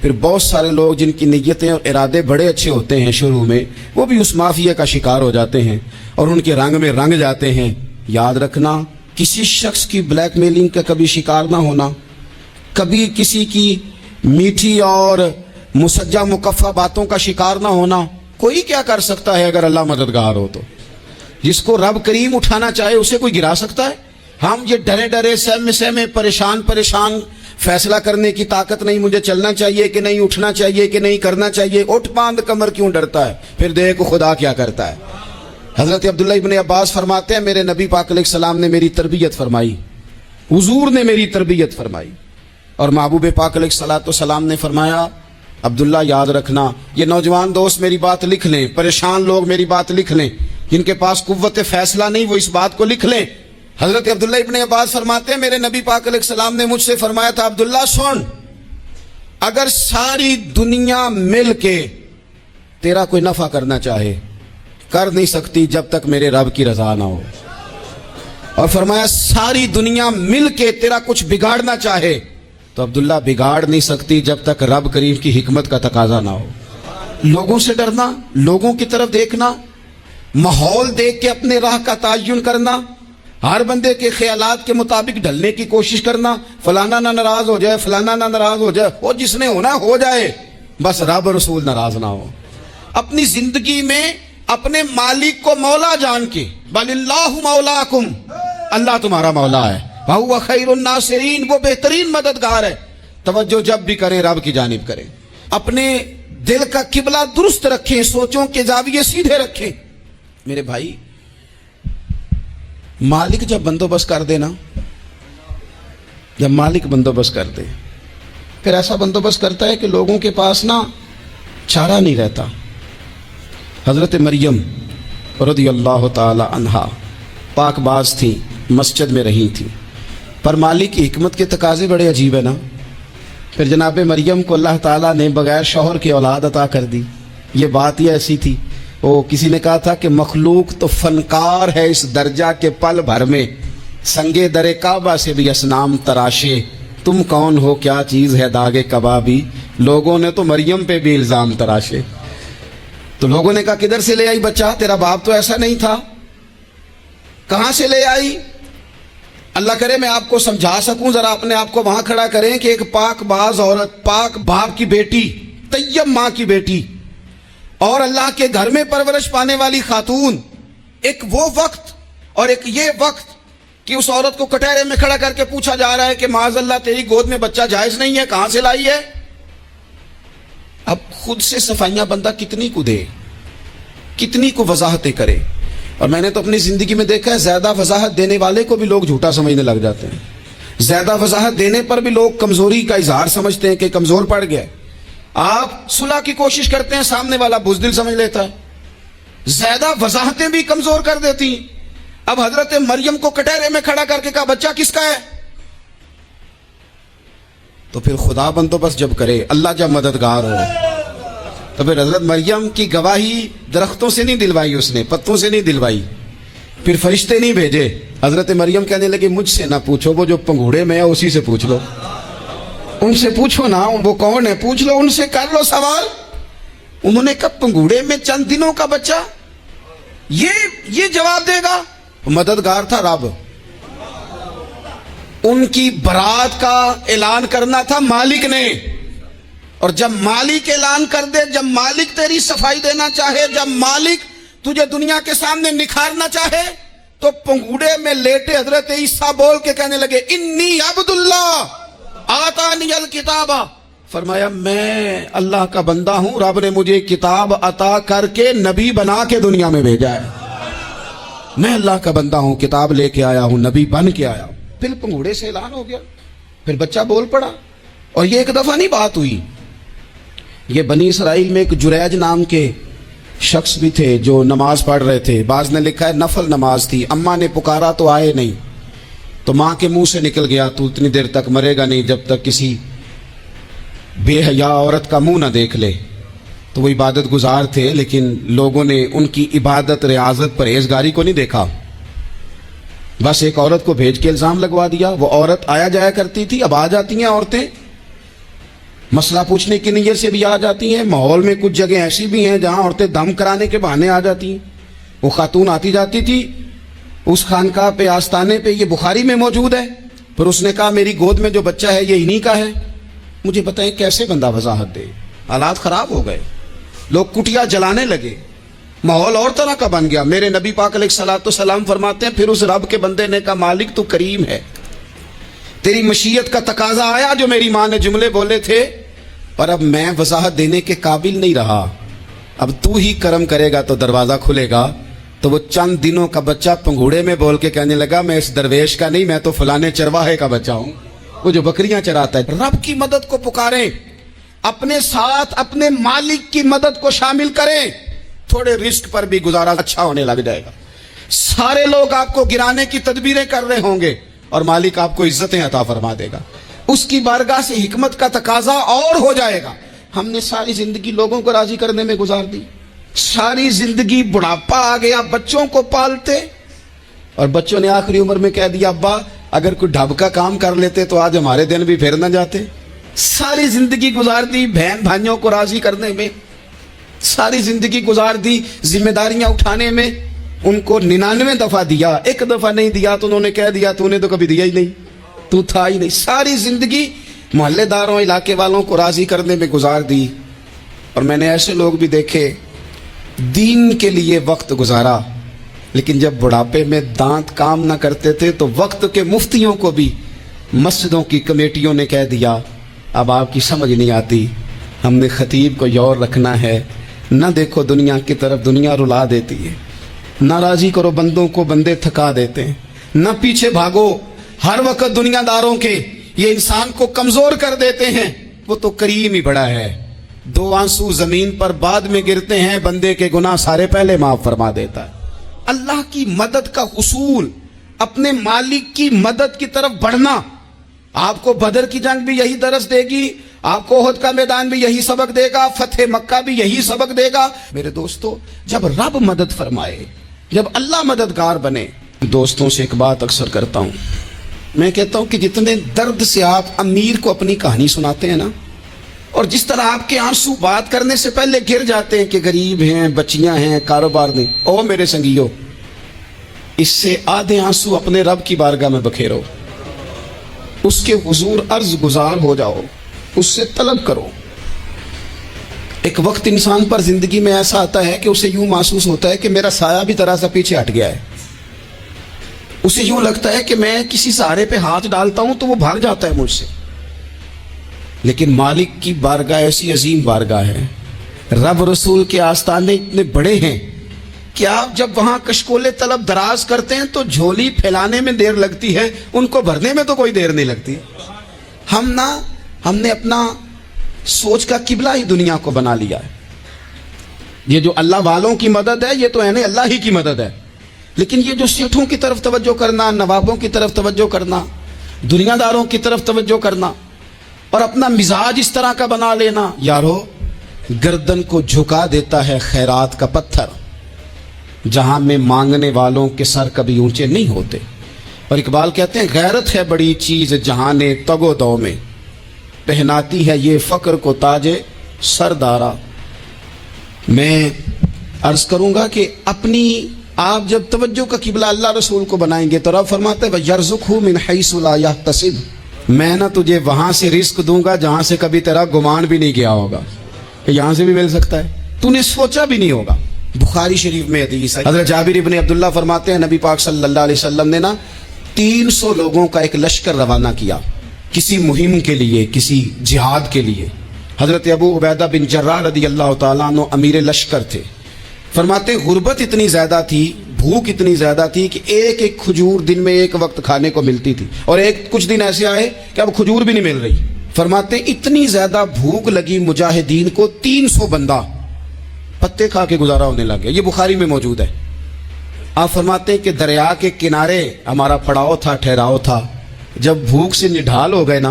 پھر بہت سارے لوگ جن کی نیتیں اور ارادے بڑے اچھے ہوتے ہیں شروع میں، وہ بھی اس مافیا کا شکار ہو جاتے ہیں اور ان کے رنگ میں رنگ جاتے ہیں۔ یاد رکھنا، کسی شخص کی بلیک میلنگ کا کبھی شکار نہ ہونا، کبھی کسی کی میٹھی اور مسجع مکفہ باتوں کا شکار نہ ہونا۔ کوئی کیا کر سکتا ہے اگر اللہ مددگار ہو تو؟ جس کو رب کریم اٹھانا چاہے اسے کوئی گرا سکتا ہے؟ ہم یہ ڈرے ڈرے سہمے سہمے پریشان فیصلہ کرنے کی طاقت نہیں، مجھے چلنا چاہیے کہ نہیں، اٹھنا چاہیے کہ نہیں، کرنا چاہیے، اٹھ باندھ کمر کیوں ڈرتا ہے؟ پھر دیکھ خدا کیا کرتا ہے۔ حضرت عبداللہ ابن عباس فرماتے ہیں میرے نبی پاک علیہ السلام نے میری تربیت فرمائی، حضور نے میری تربیت فرمائی، اور محبوب پاک علیہ السلام نے فرمایا عبداللہ یاد رکھنا، یہ نوجوان دوست میری بات لکھ لیں، پریشان لوگ میری بات لکھ لیں، جن کے پاس قوت فیصلہ نہیں وہ اس بات کو لکھ لیں۔ حضرت عبداللہ ابن عباس فرماتے ہیں میرے نبی پاک علیہ السلام نے مجھ سے فرمایا تھا عبداللہ سن، اگر ساری دنیا مل کے تیرا کوئی نفع کرنا چاہے کر نہیں سکتی جب تک میرے رب کی رضا نہ ہو، اور فرمایا ساری دنیا مل کے تیرا کچھ بگاڑنا چاہے تو عبداللہ بگاڑ نہیں سکتی جب تک رب کریم کی حکمت کا تقاضا نہ ہو۔ لوگوں سے ڈرنا، لوگوں کی طرف دیکھنا، ماحول دیکھ کے اپنے راہ کا تعین کرنا، ہر بندے کے خیالات کے مطابق ڈھلنے کی کوشش کرنا، فلانا نہ ناراض ہو جائے، فلانا نہ ناراض ہو جائے، وہ جس نے ہونا ہو جائے، بس رب رسول ناراض نہ ہو۔ اپنی زندگی میں اپنے مالک کو مولا جان کے، بل اللہ مولاکم، اللہ تمہارا مولا ہے، وہو خیر الناصرین، وہ بہترین مددگار ہے۔ توجہ جب بھی کریں رب کی جانب کریں، اپنے دل کا قبلہ درست رکھیں، سوچوں کے زاویے سیدھے رکھیں۔ میرے بھائی، مالک جب بندوبست کر دے نا، جب مالک بندوبست کر دے پھر ایسا بندوبست کرتا ہے کہ لوگوں کے پاس نا چارہ نہیں رہتا۔ حضرت مریم رضی اللہ تعالی عنہا پاک باز تھی، مسجد میں رہی تھی، پر مالک کی حکمت کے تقاضے بڑے عجیب ہے نا۔ پھر جناب مریم کو اللہ تعالیٰ نے بغیر شوہر کی اولاد عطا کر دی۔ یہ بات ہی ایسی تھی، وہ کسی نے کہا تھا کہ مخلوق تو فنکار ہے اس درجہ کے پل بھر میں سنگے در کعبہ سے بھی اصنام تراشے، تم کون ہو کیا چیز ہے داغے کبابی، لوگوں نے تو مریم پہ بھی الزام تراشے۔ تو لوگوں نے کہا کدھر سے لے آئی بچہ، تیرا باپ تو ایسا نہیں تھا، کہاں سے لے آئی؟ اللہ کرے میں آپ کو سمجھا سکوں، ذرا اپنے آپ کو وہاں کھڑا کریں کہ ایک پاک باز عورت، پاک باپ کی بیٹی، طیب ماں کی بیٹی، اور اللہ کے گھر میں پرورش پانے والی خاتون، ایک وہ وقت اور ایک یہ وقت کہ اس عورت کو کٹہرے میں کھڑا کر کے پوچھا جا رہا ہے کہ معاذ اللہ تیری گود میں بچہ جائز نہیں ہے، کہاں سے لائی ہے؟ اب خود سے صفائیاں بندہ کتنی کو دے، کتنی کو وضاحتیں کرے۔ اور میں نے تو اپنی زندگی میں دیکھا ہے زیادہ وضاحت دینے والے کو بھی لوگ جھوٹا سمجھنے لگ جاتے ہیں، زیادہ وضاحت دینے پر بھی لوگ کمزوری کا اظہار سمجھتے ہیں کہ کمزور پڑ گیا۔ آپ صلح کی کوشش کرتے ہیں، سامنے والا بزدل سمجھ لیتا ہے، زیادہ وضاحتیں بھی کمزور کر دیتی ہیں۔ اب حضرت مریم کو کٹہرے میں کھڑا کر کے کہا بچہ کس کا ہے؟ تو پھر خدا بندوبست جب کرے، اللہ جب مددگار ہو، تو پھر حضرت مریم کی گواہی درختوں سے نہیں دلوائی، اس نے پتوں سے نہیں دلوائی، پھر فرشتے نہیں بھیجے۔ حضرت مریم کہنے لگے مجھ سے نہ پوچھو، وہ جو پنگوڑے میں ہے اسی سے پوچھ لو، ان سے پوچھو نا، وہ کون ہے پوچھ لو، ان سے کر لو سوال۔ انہوں نے کہا پنگوڑے میں چند دنوں کا بچہ، یہ جواب دے گا؟ مددگار تھا رب، ان کی برات کا اعلان کرنا تھا مالک نے، اور جب مالک اعلان کر دے، جب مالک تیری صفائی دینا چاہے، جب مالک تجھے دنیا کے سامنے نکھارنا چاہے، تو پنگوڑے میں لیٹے حضرت عیسیٰ بول کے کہنے لگے انی عبداللہ آتانی الکتاب، فرمایا میں اللہ کا بندہ ہوں، رب نے مجھے کتاب عطا کر کے نبی بنا کے دنیا میں بھیجا ہے، میں اللہ کا بندہ ہوں، کتاب لے کے آیا ہوں، نبی بن کے آیا ہوں۔ پھر پنگوڑے سے اعلان ہو گیا، پھر بچہ بول پڑا۔ اور یہ ایک دفعہ نہیں بات ہوئی، یہ بنی اسرائیل میں ایک جریج نام کے شخص بھی تھے جو نماز پڑھ رہے تھے، بعض نے لکھا ہے نفل نماز تھی، اماں نے پکارا تو آئے نہیں، تو ماں کے منہ سے نکل گیا تو اتنی دیر تک مرے گا نہیں جب تک کسی بے حیا عورت کا منہ نہ دیکھ لے۔ تو وہ عبادت گزار تھے، لیکن لوگوں نے ان کی عبادت، ریاضت، پرہیزگاری کو نہیں دیکھا، بس ایک عورت کو بھیج کے الزام لگوا دیا۔ وہ عورت آیا جایا کرتی تھی، اب آ جاتی ہیں عورتیں، مسئلہ پوچھنے کی نیت سے بھی آ جاتی ہیں. ماحول میں کچھ جگہ ایسی بھی ہیں جہاں عورتیں دم کرانے کے بہانے آ جاتی ہیں. وہ خاتون آتی جاتی تھی اس خانقاہ پہ, آستانے پہ, یہ بخاری میں موجود ہے. پھر اس نے کہا میری گود میں جو بچہ ہے یہ انہی کا ہے. مجھے بتائیں کیسے بندہ وضاحت دے. حالات خراب ہو گئے, لوگ کٹیا جلانے لگے, ماحول اور طرح کا بن گیا. میرے نبی پاک علیہ الصلوۃ والسلام فرماتے ہیں پھر اس رب کے بندے نے کہا مالک تو کریم ہے, تیری مشیت کا تقاضا آیا جو میری ماں نے جملے بولے تھے, پر اب میں وضاحت دینے کے قابل نہیں رہا, اب تو ہی کرم کرے گا تو دروازہ کھلے گا. تو وہ چند دنوں کا بچہ پنگوڑے میں بول کے کہنے لگا میں اس درویش کا نہیں, میں تو فلانے چرواہے کا بچہ ہوں, وہ جو بکریاں چراتا ہے. رب کی مدد کو پکاریں, اپنے ساتھ اپنے مالک کی مدد کو شامل کریں, تھوڑے رزق پر بھی گزارا اچھا ہونے لگ جائے گا. سارے لوگ آپ کو گرانے کی تدبیریں کر رہے ہوں گے اور مالک آپ کو عزتیں عطا فرما دے گا. اس کی بارگاہ سے حکمت کا تقاضا اور ہو جائے گا. ہم نے ساری زندگی لوگوں کو راضی کرنے میں گزار دی, ساری زندگی بڑھاپا آ گیا بچوں کو پالتے, اور بچوں نے آخری عمر میں کہہ دیا ابا اگر کوئی ڈھب کا کام کر لیتے تو آج ہمارے دن بھی پھر نہ جاتے. ساری زندگی گزار دی بہن بھائیوں کو راضی کرنے میں, ساری زندگی گزار دی ذمہ داریاں اٹھانے میں. ان کو 99 دفعہ دیا, ایک دفعہ نہیں دیا تو انہوں نے کہہ دیا تو نے تو کبھی دیا ہی نہیں, تو تھا ہی نہیں. ساری زندگی محلے داروں علاقے والوں کو راضی کرنے میں گزار دی. اور میں نے ایسے لوگ بھی دیکھے دین کے لیے وقت گزارا, لیکن جب بڑھاپے میں دانت کام نہ کرتے تھے تو وقت کے مفتیوں کو بھی مسجدوں کی کمیٹیوں نے کہہ دیا اب آپ کی سمجھ نہیں آتی, ہم نے خطیب کو یور رکھنا ہے, نہ دیکھو دنیا کی طرف, دنیا رلا دیتی ہے, نہ راضی کرو بندوں کو, بندے تھکا دیتے ہیں, نہ پیچھے بھاگو ہر وقت دنیا داروں کے, یہ انسان کو کمزور کر دیتے ہیں. وہ تو کریم ہی بڑا ہے, 2 آنسو زمین پر بعد میں گرتے ہیں, بندے کے گناہ سارے پہلے معاف فرما دیتا ہے. اللہ کی مدد کا حصول, اپنے مالک کی مدد کی طرف بڑھنا. آپ کو بدر کی جنگ بھی یہی درس دے گی, آپ کو احد کا میدان بھی یہی سبق دے گا, فتح مکہ بھی یہی سبق دے گا. میرے دوستو, جب رب مدد فرمائے, جب اللہ مددگار بنے. دوستوں سے ایک بات اکثر کرتا ہوں, میں کہتا ہوں کہ جتنے درد سے آپ امیر کو اپنی کہانی سناتے ہیں نا, اور جس طرح آپ کے آنسو بات کرنے سے پہلے گر جاتے ہیں کہ غریب ہیں, بچیاں ہیں, کاروبار نہیں, او میرے سنگیو, اس سے آدھے آنسو اپنے رب کی بارگاہ میں بکھیرو, اس کے حضور عرض گزار ہو جاؤ, اس سے طلب کرو. ایک وقت انسان پر زندگی میں ایسا آتا ہے کہ اسے یوں محسوس ہوتا ہے کہ میرا سایہ بھی ذرا سا پیچھے ہٹ گیا ہے. اسے یوں لگتا ہے کہ میں کسی سہارے پہ ہاتھ ڈالتا ہوں تو وہ بھاگ جاتا ہے مجھ سے. لیکن مالک کی بارگاہ ایسی عظیم بارگاہ ہے, رب رسول کے آستانے اتنے بڑے ہیں کہ آپ جب وہاں کشکول طلب دراز کرتے ہیں تو جھولی پھیلانے میں دیر لگتی ہے, ان کو بھرنے میں تو کوئی دیر نہیں لگتی. ہم نے اپنا سوچ کا قبلہ ہی دنیا کو بنا لیا ہے. یہ جو اللہ والوں کی مدد ہے یہ تو ہے نہیں, اللہ ہی کی مدد ہے. لیکن یہ جو سیٹھوں کی طرف توجہ کرنا, نوابوں کی طرف توجہ کرنا, دنیا داروں کی طرف توجہ کرنا, اور اپنا مزاج اس طرح کا بنا لینا, یارو گردن کو جھکا دیتا ہے خیرات کا پتھر, جہاں میں مانگنے والوں کے سر کبھی اونچے نہیں ہوتے. اور اقبال کہتے ہیں غیرت ہے بڑی چیز جہاں تگ و دو میں, پہناتی ہے یہ فقر کو تاج سردارا. میں عرض کروں گا کہ اپنی آپ جب توجہ کا قبلہ اللہ رسول کو بنائیں گے تو رب فرماتے ہیں وَيَرْزُقْهُ مِنْ حَيْثُ لَا يَحْتَسِبُ, میں نہ تجھے وہاں سے رزق دوں گا جہاں سے کبھی تیرا گمان بھی نہیں گیا ہوگا کہ یہاں سے بھی مل سکتا ہے, تو نے سوچا بھی نہیں ہوگا. بخاری شریف میں حدیث ہے, حضرت جابر ابن عبداللہ فرماتے ہیں نبی پاک صلی اللہ علیہ وسلم نے نا 300 لوگوں کا ایک لشکر روانہ کیا کسی مہم کے لیے, کسی جہاد کے لیے. حضرت ابو عبیدہ بن جراح رضی اللہ تعالیٰ عنہ امیر لشکر تھے. فرماتے غربت اتنی زیادہ تھی, بھوک اتنی زیادہ تھی کہ ایک ایک کھجور دن میں ایک وقت کھانے کو ملتی تھی, اور کچھ دن ایسے آئے کہ اب کھجور بھی نہیں مل رہی. فرماتے اتنی زیادہ بھوک لگی مجاہدین کو 300 بندہ پتے کھا کے گزارا ہونے لگے. یہ بخاری میں موجود ہے. آپ فرماتے کہ دریا کے کنارے ہمارا پڑاؤ تھا, ٹھہراؤ تھا. جب بھوک سے نڈھال ہو گئے نا,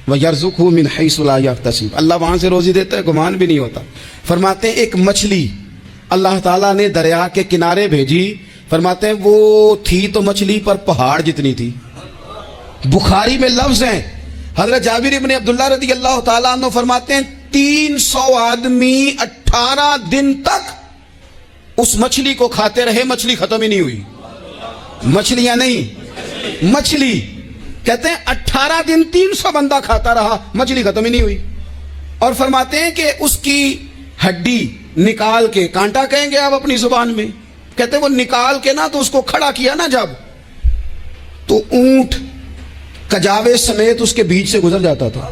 وَيَرْزُقْهُ مِنْ حَيْثُ لَا يَحْتَسِبُ, اللہ وہاں سے روزی دیتا ہے, گمان بھی نہیں ہوتا. فرماتے ہیں ایک مچھلی اللہ تعالیٰ نے دریا کے کنارے بھیجی. فرماتے ہیں وہ تھی تو مچھلی پر پہاڑ جتنی تھی. بخاری میں لفظ ہیں حضرت جابر ابن عبداللہ رضی اللہ تعالیٰ عنہ فرماتے ہیں 300 آدمی 18 دن تک اس مچھلی کو کھاتے رہے, مچھلی ختم ہی نہیں ہوئی. مچھلیاں نہیں, مچھلی. کہتے ہیں 18 دن 300 بندہ کھاتا رہا, مچھلی ختم ہی نہیں ہوئی. اور فرماتے ہیں کہ اس کی ہڈی نکال کے, کانٹا کہیں گے آپ اپنی زبان میں, کہتے ہیں وہ نکال کے نا تو اس کو کھڑا کیا نا جب, تو اونٹ کجاوے سمیت اس کے بیچ سے گزر جاتا تھا,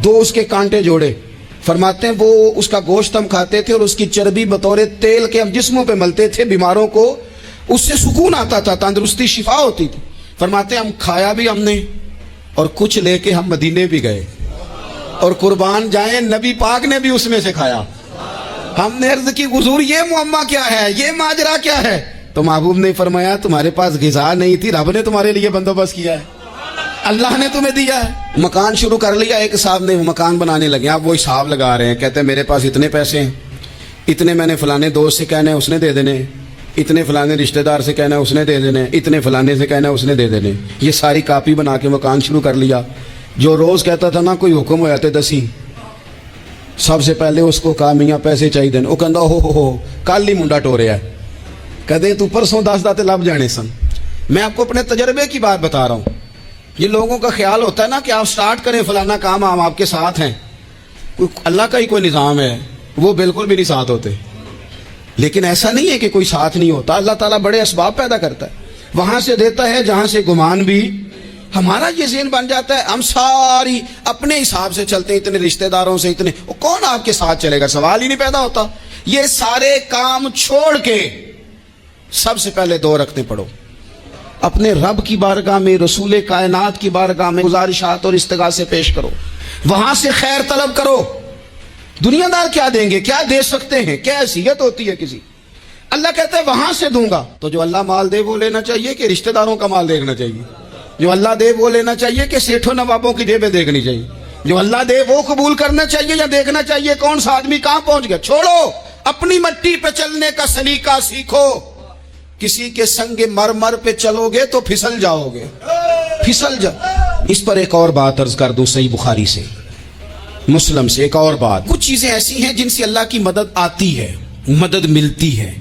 2 اس کے کانٹے جوڑے. فرماتے ہیں وہ اس کا گوشت ہم کھاتے تھے اور اس کی چربی بطور تیل کے ہم جسموں پہ ملتے تھے, بیماروں کو اس سے سکون آتا تھا, تندرستی شفا ہوتی تھی. فرماتے ہیں ہم کھایا بھی ہم نے, اور کچھ لے کے ہم مدینے بھی گئے, اور قربان جائیں نبی پاک نے بھی اس میں سے کھایا. ہم نے عرض کی حضور یہ معمہ کیا ہے, یہ ماجرا کیا ہے؟ تو محبوب نے فرمایا تمہارے پاس غذا نہیں تھی, رب نے تمہارے لیے بندوبست کیا ہے, اللہ نے تمہیں دیا ہے. مکان شروع کر لیا, ایک صاحب نے مکان بنانے لگے, آپ وہ حساب لگا رہے ہیں, کہتے ہیں میرے پاس اتنے پیسے ہیں, اتنے میں نے فلانے دوست سے کہنا ہے اس نے دے دینے, اتنے فلانے رشتہ دار سے کہنا ہے اس نے دے دینے, اتنے فلانے سے کہنا ہے اس نے دے دینے. یہ ساری کاپی بنا کے مکان شروع کر لیا. جو روز کہتا تھا نا کوئی حکم ہو جاتے دسی, سب سے پہلے اس کو کہا میاں پیسے چاہیے دینے. وہ کہندا ہو کل ہی منڈا ٹوریا ہے, کہتے تو پرسوں 10 داتے لب جانے سن. میں آپ کو اپنے تجربے کی بات بتا رہا ہوں. یہ لوگوں کا خیال ہوتا ہے نا کہ آپ سٹارٹ کریں فلانا کام, ہم آپ کے ساتھ ہیں. اللہ کا ہی کوئی نظام ہے, وہ بالکل بھی نہیں ساتھ ہوتے. لیکن ایسا نہیں ہے کہ کوئی ساتھ نہیں ہوتا, اللہ تعالیٰ بڑے اسباب پیدا کرتا ہے, وہاں سے دیتا ہے جہاں سے گمان بھی. ہمارا یہ ذہن بن جاتا ہے ہم ساری اپنے حساب سے چلتے ہیں, اتنے رشتہ داروں سے اتنے, وہ کون آپ کے ساتھ چلے گا, سوال ہی نہیں پیدا ہوتا. یہ سارے کام چھوڑ کے سب سے پہلے 2 رکعتیں پڑھو, اپنے رب کی بارگاہ میں, رسول کائنات کی بارگاہ میں گزارشات اور استغاثے پیش کرو, وہاں سے خیر طلب کرو. دنیا دار کیا دیں گے, کیا دے سکتے ہیں, کیا حیثیت ہوتی ہے کسی. اللہ کہتا ہے وہاں سے دوں گا. تو جو اللہ مال دے وہ لینا چاہیے کہ رشتہ داروں کا مال دیکھنا چاہیے؟ جو اللہ دے وہ لینا چاہیے کہ سیٹھوں نوابوں کی جیبیں دیکھنی چاہیے؟ جو اللہ دے وہ قبول کرنا چاہیے یا دیکھنا چاہیے کون سا آدمی کہاں پہنچ گیا؟ چھوڑو, اپنی مٹی پہ چلنے کا سلیقہ سیکھو. کسی کے سنگ مرمر پہ چلو گے تو پھسل جاؤ گے, پھسل جاؤ. اس پر ایک اور بات عرض کر دوں, صحیح بخاری سے, مسلم سے ایک اور بات. کچھ چیزیں ایسی ہیں جن سے اللہ کی مدد آتی ہے, مدد ملتی ہے.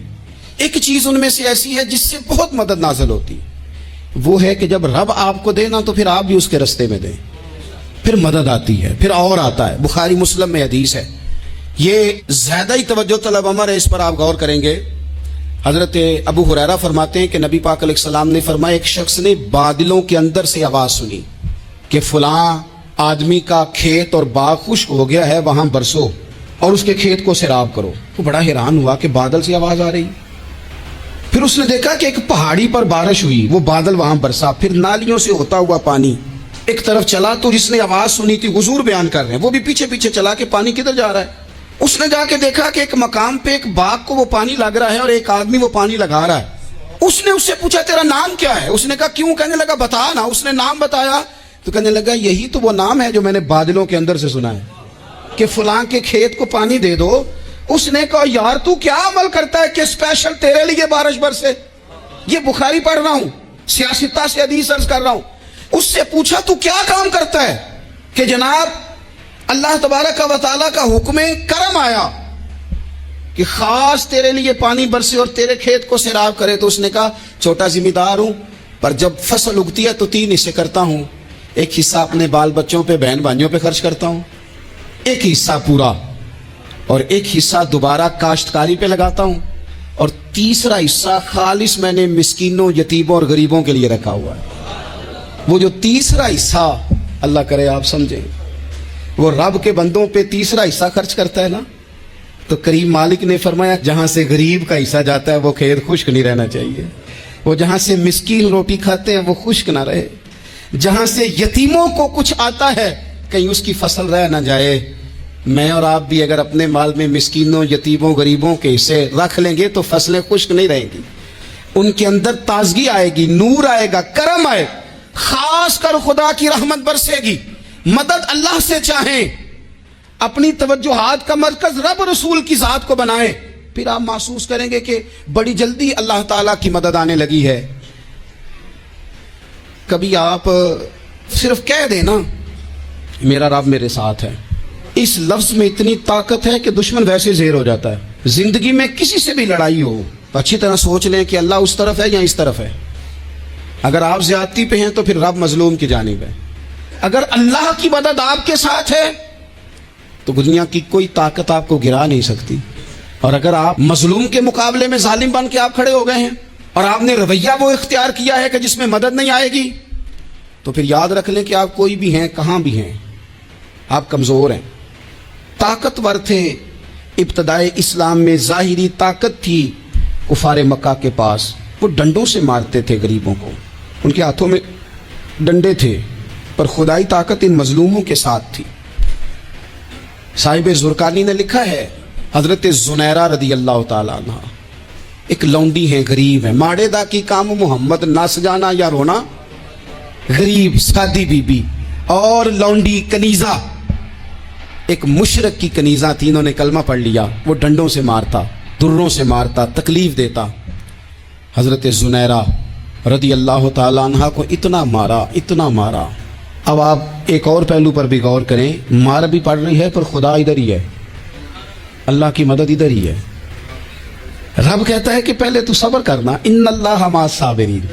ایک چیز ان میں سے ایسی ہے جس سے بہت مدد نازل ہوتی ہے, وہ ہے کہ جب رب آپ کو دے نا تو پھر آپ بھی اس کے رستے میں دیں, پھر مدد آتی ہے, پھر اور آتا ہے. بخاری مسلم میں حدیث ہے, یہ زیادہ ہی توجہ طلب امر ہے, اس پر آپ غور کریں گے. حضرت ابو ہریرہ فرماتے ہیں کہ نبی پاک علیہ السلام نے فرمایا ایک شخص نے بادلوں کے اندر سے آواز سنی کہ فلاں آدمی کا کھیت اور باغ خشک ہو گیا ہے, وہاں برسو اور اس کے کھیت کو سیراب کرو. وہ بڑا حیران ہوا کہ بادل سے آواز آ رہی. پھر اس نے دیکھا کہ ایک پہاڑی پر بارش ہوئی, وہ بادل وہاں برسا, پھر نالیوں سے ہوتا ہوا پانی ایک طرف چلا. تو جس نے آواز سنی تھی, حضور بیان کر رہے ہیں, وہ بھی پیچھے پیچھے چلا کہ پانی کدھر جا رہا ہے. اس نے جا کے دیکھا کہ ایک مقام پہ ایک باغ کو وہ پانی لگ رہا ہے اور ایک آدمی وہ پانی لگا رہا ہے. اس نے اس سے پوچھا تیرا نام کیا ہے؟ اس نے کہا کیوں؟ کہنے لگا بتا نا. اس نے نام بتایا تو کہنے لگا یہی تو وہ نام ہے جو میں نے بادلوں کے اندر سے سنا ہے کہ فلاں کے کھیت کو پانی دے دو. اس نے کہا یار تو کیا عمل کرتا ہے کہ اسپیشل تیرے لیے بارش برسے؟ یہ بخاری پڑھ رہا ہوں, سیاستہ سے حدیث عرض کر رہا ہوں. اس سے پوچھا تو کیا کام کرتا ہے کہ جناب اللہ تبارک و تعالیٰ کا حکم کرم آیا کہ خاص تیرے لیے پانی برسے اور تیرے کھیت کو سیراب کرے؟ تو اس نے کہا چھوٹا ذمہ دار ہوں, پر جب فصل اگتی ہے تو 3 حصے کرتا ہوں. ایک حصہ اپنے بال بچوں پہ, بہن بھائیوں پہ خرچ کرتا ہوں, ایک حصہ پورا, اور ایک حصہ دوبارہ کاشتکاری پہ لگاتا ہوں, اور تیسرا حصہ خالص میں نے مسکینوں, یتیموں اور غریبوں کے لیے رکھا ہوا ہے. وہ جو تیسرا حصہ, اللہ کرے آپ سمجھیں, وہ رب کے بندوں پہ تیسرا حصہ خرچ کرتا ہے نا, تو کریم مالک نے فرمایا جہاں سے غریب کا حصہ جاتا ہے وہ کھیت خشک نہیں رہنا چاہیے, وہ جہاں سے مسکین روٹی کھاتے ہیں وہ خشک نہ رہے, جہاں سے یتیموں کو کچھ آتا ہے کہیں اس کی فصل رہ نہ جائے. میں اور آپ بھی اگر اپنے مال میں مسکینوں, یتیموں, غریبوں کے حصے رکھ لیں گے تو فصلیں خشک نہیں رہیں گی, ان کے اندر تازگی آئے گی, نور آئے گا, کرم آئے, خاص کر خدا کی رحمت برسے گی. مدد اللہ سے چاہیں, اپنی توجہات کا مرکز رب رسول کی ذات کو بنائیں, پھر آپ محسوس کریں گے کہ بڑی جلدی اللہ تعالیٰ کی مدد آنے لگی ہے. کبھی آپ صرف کہہ دینا میرا رب میرے ساتھ ہے، اس لفظ میں اتنی طاقت ہے کہ دشمن ویسے زیر ہو جاتا ہے۔ زندگی میں کسی سے بھی لڑائی ہو تو اچھی طرح سوچ لیں کہ اللہ اس طرف ہے یا اس طرف ہے۔ اگر آپ زیادتی پہ ہیں تو پھر رب مظلوم کی جانب ہے۔ اگر اللہ کی مدد آپ کے ساتھ ہے تو دنیا کی کوئی طاقت آپ کو گرا نہیں سکتی۔ اور اگر آپ مظلوم کے مقابلے میں ظالم بن کے آپ کھڑے ہو گئے ہیں اور آپ نے رویہ وہ اختیار کیا ہے کہ جس میں مدد نہیں آئے گی، تو پھر یاد رکھ لیں کہ آپ کوئی بھی ہیں، کہاں بھی ہیں، آپ کمزور ہیں۔ طاقتور تھے ابتدائے اسلام میں، ظاہری طاقت تھی کفار مکہ کے پاس، وہ ڈنڈوں سے مارتے تھے غریبوں کو، ان کے ہاتھوں میں ڈنڈے تھے، پر خدائی طاقت ان مظلوموں کے ساتھ تھی۔ صاحب زرقانی نے لکھا ہے، حضرت زنیرہ رضی اللہ تعالیٰ عنہ ایک لونڈی ہیں، غریب ہیں، ماڑے دا کی کام محمد نہ سجانا یا رونا، غریب سادی بی بی اور لونڈی کنیزہ، ایک مشرک کی کنیزہ تھی، انہوں نے کلمہ پڑھ لیا، وہ ڈنڈوں سے مارتا، دروں سے مارتا، تکلیف دیتا۔ حضرت زنیرہ رضی اللہ تعالیٰ عنہ کو اتنا مارا، اتنا مارا۔ اب آپ ایک اور پہلو پر بھی غور کریں، مار بھی پڑ رہی ہے پر خدا ادھر ہی ہے، اللہ کی مدد ادھر ہی ہے۔ رب کہتا ہے کہ پہلے تو صبر کرنا، ان اللہ مع الصابرین،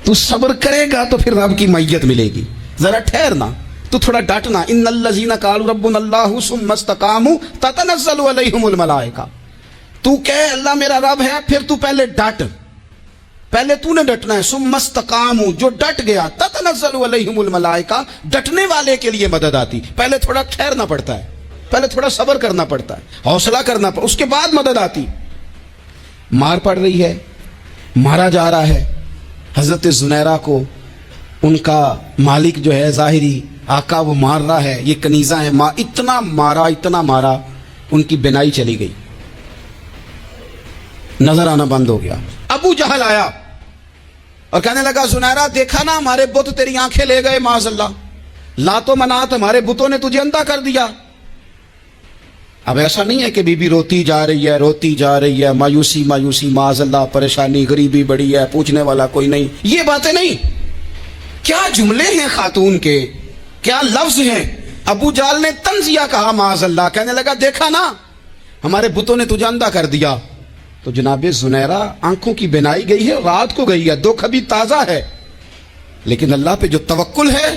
تو صبر کرے گا تو پھر رب کی معیت ملے گی، ذرا ٹھہرنا، تو تھوڑا ڈٹنا۔ ان الذین قالوا ربنا اللہ ثم استقاموا تتنزل علیہم الملائکہ، تو کہے اللہ میرا رب ہے، پھر تو پہلے ڈٹ، پہلے تو نے ڈٹنا ہے۔ ثم استقاموا، جو ڈٹ گیا، تتنزل علیہم الملائکہ، ڈٹنے والے کے لیے مدد آتی، پہلے تھوڑا ٹھہرنا پڑتا ہے، پہلے تھوڑا صبر کرنا پڑتا ہے، حوصلہ کرنا پڑتا ہے، اس کے بعد مدد آتی۔ مار پڑ رہی ہے، مارا جا رہا ہے حضرت زنیرہ کو، ان کا مالک جو ہے ظاہری آقا وہ مار رہا ہے، یہ کنیزہ ہے، اتنا مارا اتنا مارا، ان کی بینائی چلی گئی، نظر آنا بند ہو گیا۔ ابو جہل آیا اور کہنے لگا زنیرہ دیکھا نا ہمارے بت تیری آنکھیں لے گئے، معاذ اللہ، لات و منات ہمارے بتوں نے تجھے اندھا کر دیا۔ اب ایسا نہیں ہے کہ بی بی روتی جا رہی ہے، روتی جا رہی ہے، مایوسی مایوسی، معاذ اللہ، پریشانی، غریبی بڑی ہے، پوچھنے والا کوئی نہیں، یہ باتیں نہیں۔ کیا جملے ہیں خاتون کے، کیا لفظ ہیں۔ ابو جہل نے تنزیہ کہا، معاذ اللہ، کہنے لگا دیکھا نا ہمارے بتوں نے تجھے اندھا کر دیا۔ تو جناب زنیرہ آنکھوں کی بینائی گئی ہے، رات کو گئی ہے، دکھ ابھی تازہ ہے، لیکن اللہ پہ جو توکل ہے،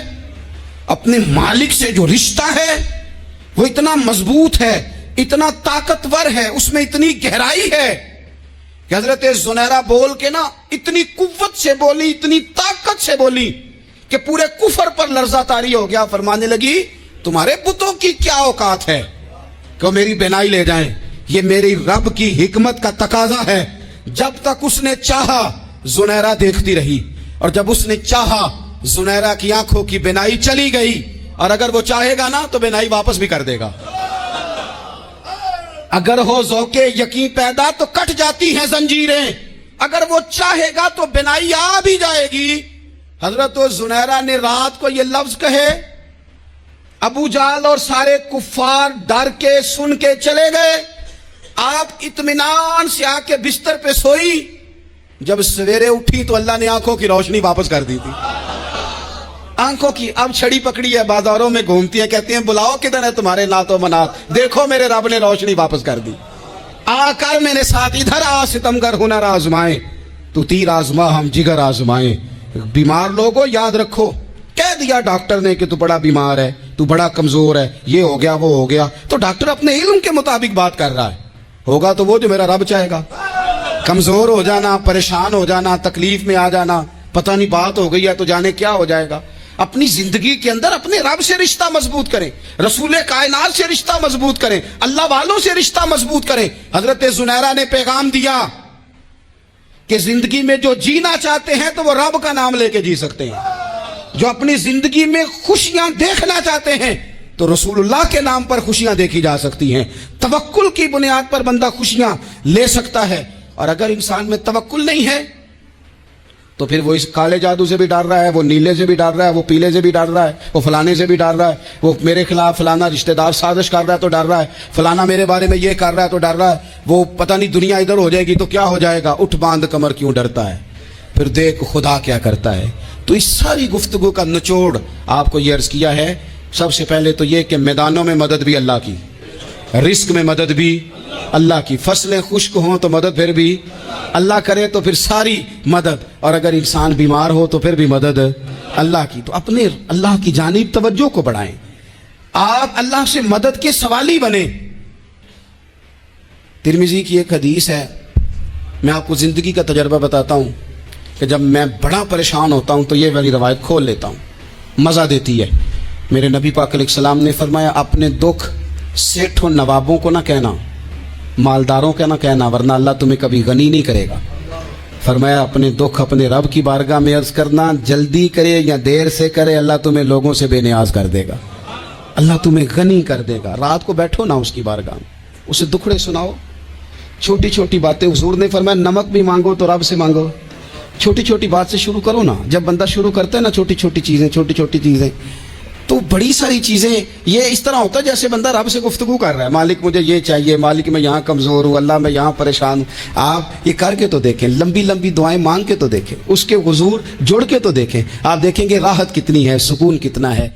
اپنے مالک سے جو رشتہ ہے وہ اتنا مضبوط ہے، اتنا طاقتور ہے، اس میں اتنی گہرائی ہے کہ حضرت زنیرہ بول کے نا اتنی قوت سے بولی، اتنی طاقت سے بولی کہ پورے کفر پر لرزہ طاری ہو گیا۔ فرمانے لگی تمہارے بتوں کی کیا اوقات ہے کہ وہ میری بینائی لے جائیں، یہ میری رب کی حکمت کا تقاضا ہے۔ جب تک اس نے چاہا زنیرہ دیکھتی رہی، اور جب اس نے چاہا زنیرہ کی آنکھوں کی بینائی چلی گئی، اور اگر وہ چاہے گا نا تو بینائی واپس بھی کر دے گا۔ اگر ہو ذوق یقین پیدا تو کٹ جاتی ہیں زنجیریں، اگر وہ چاہے گا تو بینائی آ بھی جائے گی۔ حضرت زنیرہ نے رات کو یہ لفظ کہے، ابو جہل اور سارے کفار ڈر کے سن کے چلے گئے، آپ اطمینان سے آ کے بستر پہ سوئی۔ جب سویرے اٹھی تو اللہ نے آنکھوں کی روشنی واپس کر دی تھی، آنکھوں کی۔ اب چھڑی پکڑی ہے، بازاروں میں گھومتی ہیں، کہتی ہیں بلاؤ کدھر ہے تمہارے نات و منات، دیکھو میرے رب نے روشنی واپس کر دی۔ آ کر میرے ساتھ ادھر آ، ستمگر ہنر آزمائیں، تو تیر آزما ہم جگر آزمائیں۔ بیمار لوگوں یاد رکھو، کہہ دیا ڈاکٹر نے کہ تو بڑا بیمار ہے، تو بڑا کمزور ہے، یہ ہو گیا وہ ہو گیا، تو ڈاکٹر اپنے علم کے مطابق بات کر رہا ہے، ہوگا تو وہ جو میرا رب چاہے گا۔ کمزور ہو جانا، پریشان ہو جانا، تکلیف میں آ جانا، پتہ نہیں بات ہو گئی ہے تو جانے کیا ہو جائے گا۔ اپنی زندگی کے اندر اپنے رب سے رشتہ مضبوط کریں، رسول کائنات سے رشتہ مضبوط کریں، اللہ والوں سے رشتہ مضبوط کریں۔ حضرت زنیرہ نے پیغام دیا کہ زندگی میں جو جینا چاہتے ہیں تو وہ رب کا نام لے کے جی سکتے ہیں، جو اپنی زندگی میں خوشیاں دیکھنا چاہتے ہیں تو رسول اللہ کے نام پر خوشیاں دیکھی جا سکتی ہیں۔ توکل کی بنیاد پر بندہ خوشیاں لے سکتا ہے، اور اگر انسان میں توکل نہیں ہے تو پھر وہ اس کالے جادو سے بھی ڈر رہا ہے، وہ نیلے سے بھی ڈر رہا ہے، وہ پیلے سے بھی ڈر رہا ہے، وہ فلانے سے بھی ڈر رہا ہے، وہ میرے خلاف فلانا رشتہ دار سازش کر رہا ہے تو ڈر رہا ہے، فلانا میرے بارے میں یہ کر رہا ہے تو ڈر رہا ہے، وہ پتہ نہیں دنیا ادھر ہو جائے گی تو کیا ہو جائے گا، اٹھ باندھ کمر کیوں ڈرتا ہے، پھر دیکھ خدا کیا کرتا ہے۔ تو اس ساری گفتگو کا نچوڑ آپ کو یہ عرض کیا ہے سب سے پہلے تو یہ کہ میدانوں میں مدد بھی اللہ کی، رزق میں مدد بھی اللہ کی، فصلیں خشک ہوں تو مدد پھر بھی اللہ کرے تو پھر ساری مدد، اور اگر انسان بیمار ہو تو پھر بھی مدد اللہ کی۔ تو اپنے اللہ کی جانب توجہ کو بڑھائیں، آپ اللہ سے مدد کے سوالی بنیں۔ ترمذی کی ایک حدیث ہے، میں آپ کو زندگی کا تجربہ بتاتا ہوں کہ جب میں بڑا پریشان ہوتا ہوں تو یہ والی روایت کھول لیتا ہوں، مزہ دیتی ہے۔ میرے نبی پاک علیہ السلام نے فرمایا اپنے دکھ سیٹھوں نوابوں کو نہ کہنا، مالداروں کا نہ کہنا، ورنہ اللہ تمہیں کبھی غنی نہیں کرے گا۔ فرمایا اپنے دکھ اپنے رب کی بارگاہ میں عرض کرنا، جلدی کرے یا دیر سے کرے اللہ تمہیں لوگوں سے بے نیاز کر دے گا، اللہ تمہیں غنی کر دے گا۔ رات کو بیٹھو نا اس کی بارگاہ میں، اسے دکھڑے سناؤ، چھوٹی چھوٹی باتیں۔ حضور نے فرمایا نمک بھی مانگو تو رب سے مانگو، چھوٹی چھوٹی بات سے شروع کرو نا۔ جب بندہ شروع کرتا ہے نا چھوٹی چھوٹی چیزیں تو بڑی ساری چیزیں یہ اس طرح ہوتا ہے جیسے بندہ رب سے گفتگو کر رہا ہے، مالک مجھے یہ چاہیے، مالک میں یہاں کمزور ہوں، اللہ میں یہاں پریشان ہوں۔ آپ یہ کر کے تو دیکھیں، لمبی لمبی دعائیں مانگ کے تو دیکھیں، اس کے حضور جڑ کے تو دیکھیں، آپ دیکھیں گے راحت کتنی ہے، سکون کتنا ہے۔